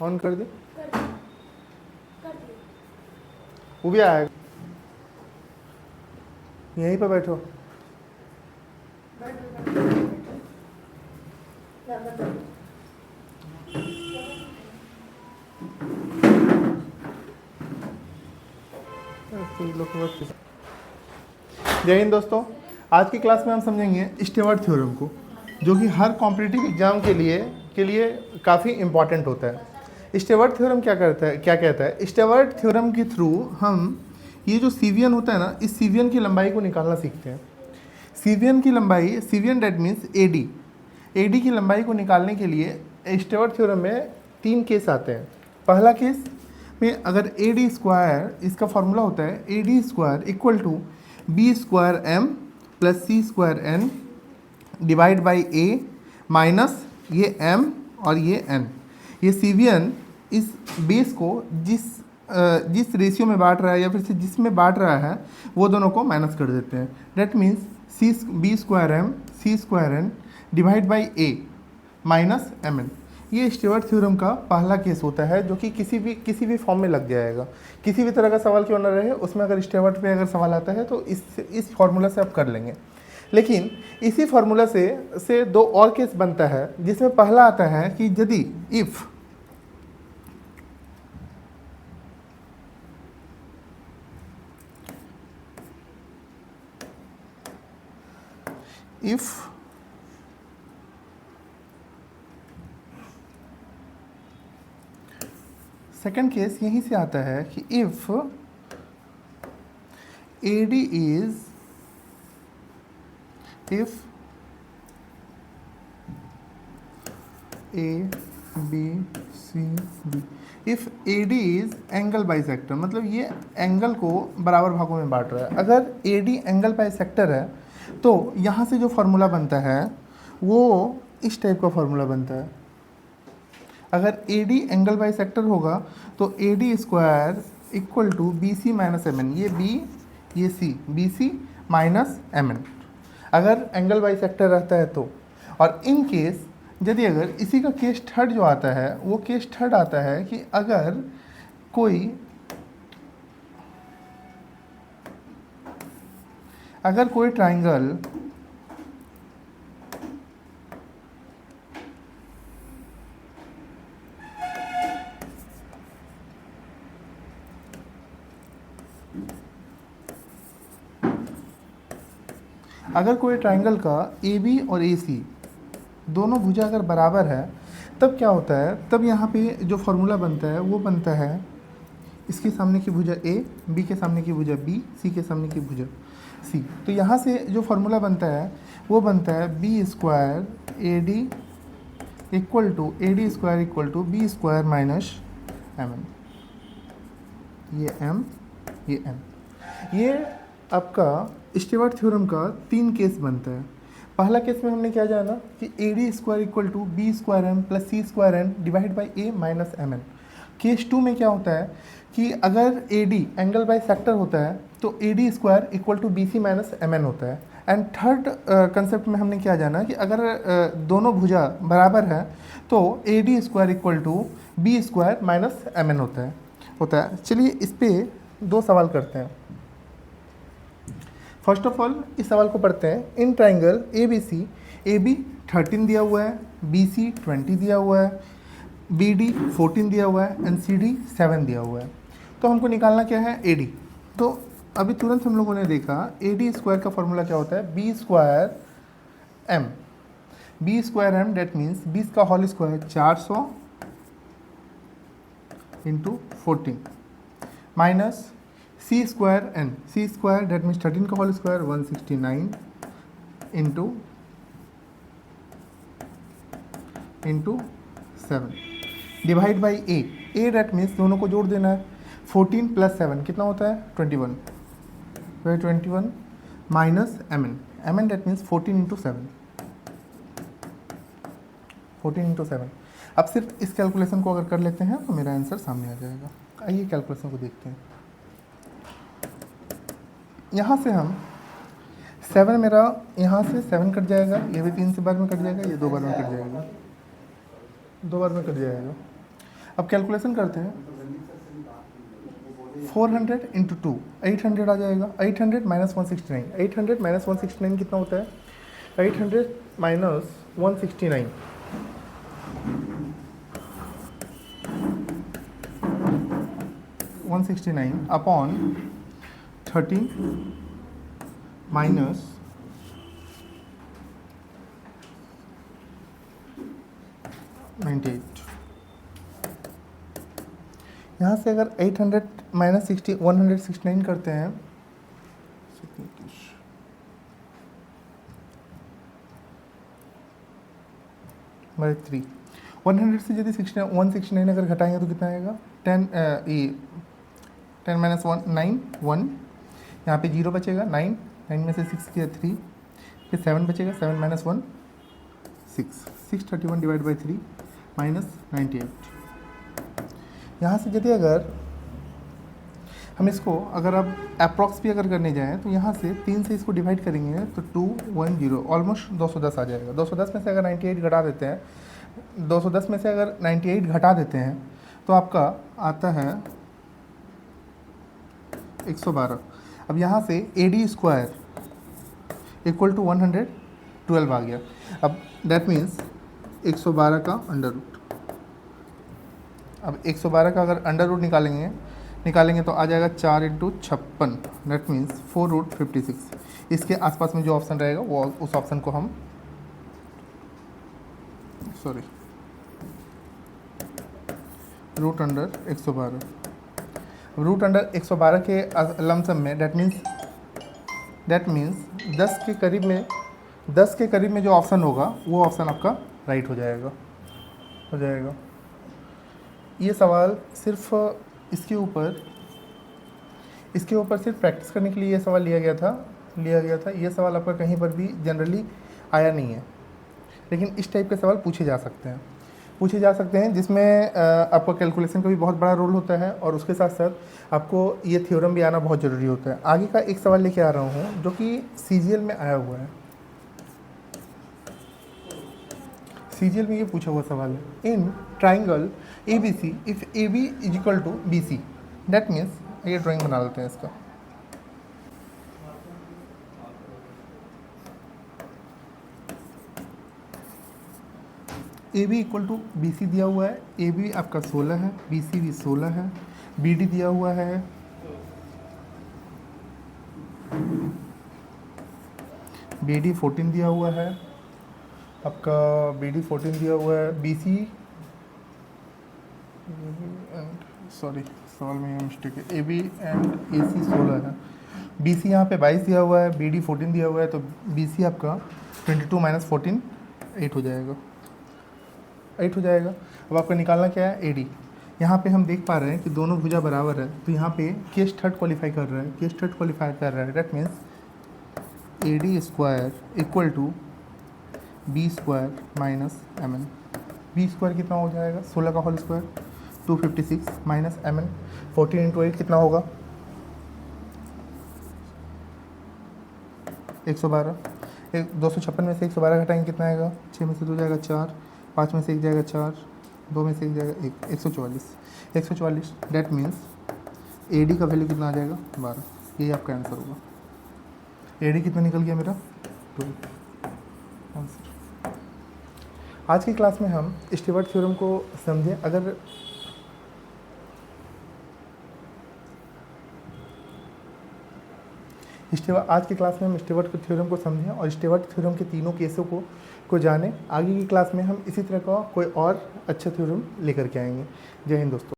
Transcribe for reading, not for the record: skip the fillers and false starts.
On कर दे, वो भी आएगा। यहीं पर बैठो। जय हिंद दोस्तों, आज की क्लास में हम समझेंगे स्टेवर्ट थ्योरम को, जो कि हर कॉम्पिटिटिव एग्जाम के लिए काफ़ी इंपॉर्टेंट होता है। स्टेवर्ट थ्योरम क्या कहता है? स्टेवर्ट थ्योरम के थ्रू हम ये जो सीवियन होता है ना, इस सीवियन की लंबाई को निकालना सीखते हैं। सीवियन की लंबाई, सीवियन डेट मीन्स एडी की लंबाई को निकालने के लिए स्टेवर्ट थ्योरम में 3 केस आते हैं। पहला केस में अगर ए डी स्क्वायर, इसका फॉर्मूला होता है A D square equal to B square M plus C square N divide by A minus ये एम और ये एन। ये सीवियन इस बेस को जिस रेशियो में बांट रहा है या फिर से जिसमें बांट रहा है वो दोनों को माइनस कर देते हैं। That means B square M C square N divide by A minus M N. ये स्टेवर्ट थ्योरम का पहला केस होता है, जो कि किसी भी फॉर्म में लग जाएगा। किसी भी तरह का सवाल क्यों ना रहे, उसमें अगर स्टेवर्ट पे अगर सवाल आता है तो इस फॉर्मूला से आप कर लेंगे। लेकिन इसी फॉर्मूला से 2 और केस बनता है, जिसमें पहला आता है कि यदि इफ सेकेंड केस यहीं से आता है कि if AD is if AD is angle bisector, मतलब ये एंगल को बराबर भागों में बांट रहा है। अगर AD एंगल बाइसेक्टर है तो यहाँ से जो फॉर्मूला बनता है वो इस टाइप का फॉर्मूला बनता है। अगर AD एंगल बाइसेक्टर होगा तो AD square equal to BC minus MN, ये B ये C, BC माइनस MN अगर एंगल बाइसेक्टर रहता है तो। और इन केस यदि अगर इसी का केस थर्ड जो आता है, वो केस थर्ड आता है कि अगर कोई ट्राइंगल का AB और AC दोनों भुजा अगर बराबर है, तब क्या होता है, तब यहाँ पे जो फॉर्मूला बनता है वो बनता है इसके सामने की भुजा A, B के सामने की भुजा B, C के सामने की भुजा C। तो यहाँ से जो फॉर्मूला बनता है वो बनता है B square AD equal to B square minus MN। ये M ये N। ये आपका स्टेवर्ट थ्योरम का 3 केस बनता है। पहला केस में हमने क्या जाना कि AD square equal to B square M plus C square N divide by A minus MN। Case 2 में क्या होता है कि अगर AD एंगल बाई सेक्टर होता है तो AD square equal to BC minus MN होता है। एंड थर्ड कंसेप्ट में हमने क्या जाना कि अगर दोनों भुजा बराबर है तो AD square equal to B square minus MN होता है। चलिए इस पर 2 सवाल करते हैं। फर्स्ट ऑफ ऑल इस सवाल को पढ़ते हैं। इन ट्राइंगल ABC, AB 13 दिया हुआ है, BC 20 दिया हुआ है, BD 14 दिया हुआ है एंड CD 7 दिया हुआ है। तो हमको निकालना क्या है AD। तो अभी तुरंत हम लोगों ने देखा AD स्क्वायर का फॉर्मूला क्या होता है, B square M that means 20 का whole square 400 into 14 minus C square that means 13 का whole square 169 into 7 divide by A that means दोनों को जोड़ देना है। 14 प्लस 7 कितना होता है 21, 21 minus MN that means 14 into 7। अब सिर्फ इस कैलकुलेशन को अगर कर लेते हैं तो मेरा आंसर सामने आ जाएगा। आइए कैलकुलेशन को देखते हैं। यहाँ से हम 7 मेरा यहाँ से 7 कट जाएगा, ये भी 3 से बार में कट जाएगा, ये 2 बार में कट जाएगा, अब कैलकुलेशन करते हैं, 400 इंटू 2 800 आ जाएगा। 800 माइनस 169, 800 माइनस 169 कितना होता है? 800 माइनस 169 169 अपॉन 13 माइनस 98। यहाँ से अगर 800 माइनस 169 करते हैं, हमारे 3 100 से यदि 169 अगर घटाएंगे तो कितना आएगा? 10 माइनस 1 9 1, यहाँ पे 0 बचेगा, 9 9 में से 6 किया 3, फिर 7 बचेगा, 7 माइनस 1 6, 631 डिवाइड बाई 3 माइनस 98। यहाँ से यदि अगर हम इसको अगर अब अप्रॉक्स भी अगर करने जाएँ तो यहाँ से 3 से इसको डिवाइड करेंगे तो 210 ऑलमोस्ट 210 आ जाएगा। 210 में से अगर 98 घटा देते हैं, 210 में से अगर 98 घटा देते हैं तो आपका आता है 112। अब यहाँ से AD स्क्वायर इक्वल टू 112 आ गया। अब दैट मीन्स 112 का अंडर रूट। अब 112 का अगर अंडर रूट निकालेंगे तो आ जाएगा 4 इंटू 56, दैट मीन्स 4 रूट 56। इसके आसपास में जो ऑप्शन रहेगा वो उस ऑप्शन को हम रूट अंडर 112। रूट अंडर 112 के लमसम में दैट मीन्स 10 के करीब में जो ऑप्शन होगा वो ऑप्शन आपका राइट हो जाएगा। ये सवाल सिर्फ इसके ऊपर सिर्फ प्रैक्टिस करने के लिए ये सवाल लिया गया था। ये सवाल आपका कहीं पर भी जनरली आया नहीं है, लेकिन इस टाइप के सवाल पूछे जा सकते हैं जिसमें आपका कैलकुलेशन का भी बहुत बड़ा रोल होता है और उसके साथ साथ आपको ये थ्योरम भी आना बहुत ज़रूरी होता है। आगे का एक सवाल लेके आ रहा हूँ जो कि CGL में आया हुआ है। CGL में ये पूछा हुआ सवाल है, in triangle ABC if AB is equal to BC, that means ये ड्राइंग बना लेते हैं इसका। AB इक्वल टू BC दिया हुआ है, AB आपका 16 है, BC भी 16 है, BD दिया हुआ है, BD 14 दिया हुआ है, आपका BD 14 दिया हुआ है, BC सवाल में ये मिस्टेक है, AB एंड AC 16 है, BC यहाँ पे 22 दिया हुआ है, BD 14 दिया हुआ है, तो BC आपका 22 माइनस 14 8 हो जाएगा। अब आपका निकालना क्या है? AD। यहाँ पे हम देख पा रहे हैं कि दोनों भुजा बराबर है, तो यहाँ पे केस थर्ड क्वालिफाई कर रहा है, that means AD square equal to B square minus MN। B square कितना हो जाएगा? 16 का whole square 256 minus MN 14 into 8 कितना होगा? 112। 256 में से 112 घटाएंगे कितना आएगा? 6 में से 2 जाएगा 4, 5 में से 1 जाएगा 4, 2 में से 1 जाएगा 1, 144। डैट मीन्स AD का वैल्यू कितना आ जाएगा? 12। यही आपका आंसर होगा। AD कितना निकल गया मेरा? 2 आंसर। आज की क्लास में हम स्टीवर्ट थ्योरम को समझें। अगर आज की क्लास में हम स्टीवर्ट थ्योरम को समझें और स्टीवर्ट थ्योरम के तीनों केसों को जानें। आगे की क्लास में हम इसी तरह का कोई और अच्छा थ्योरम लेकर के आएंगे। जय हिंद दोस्तों।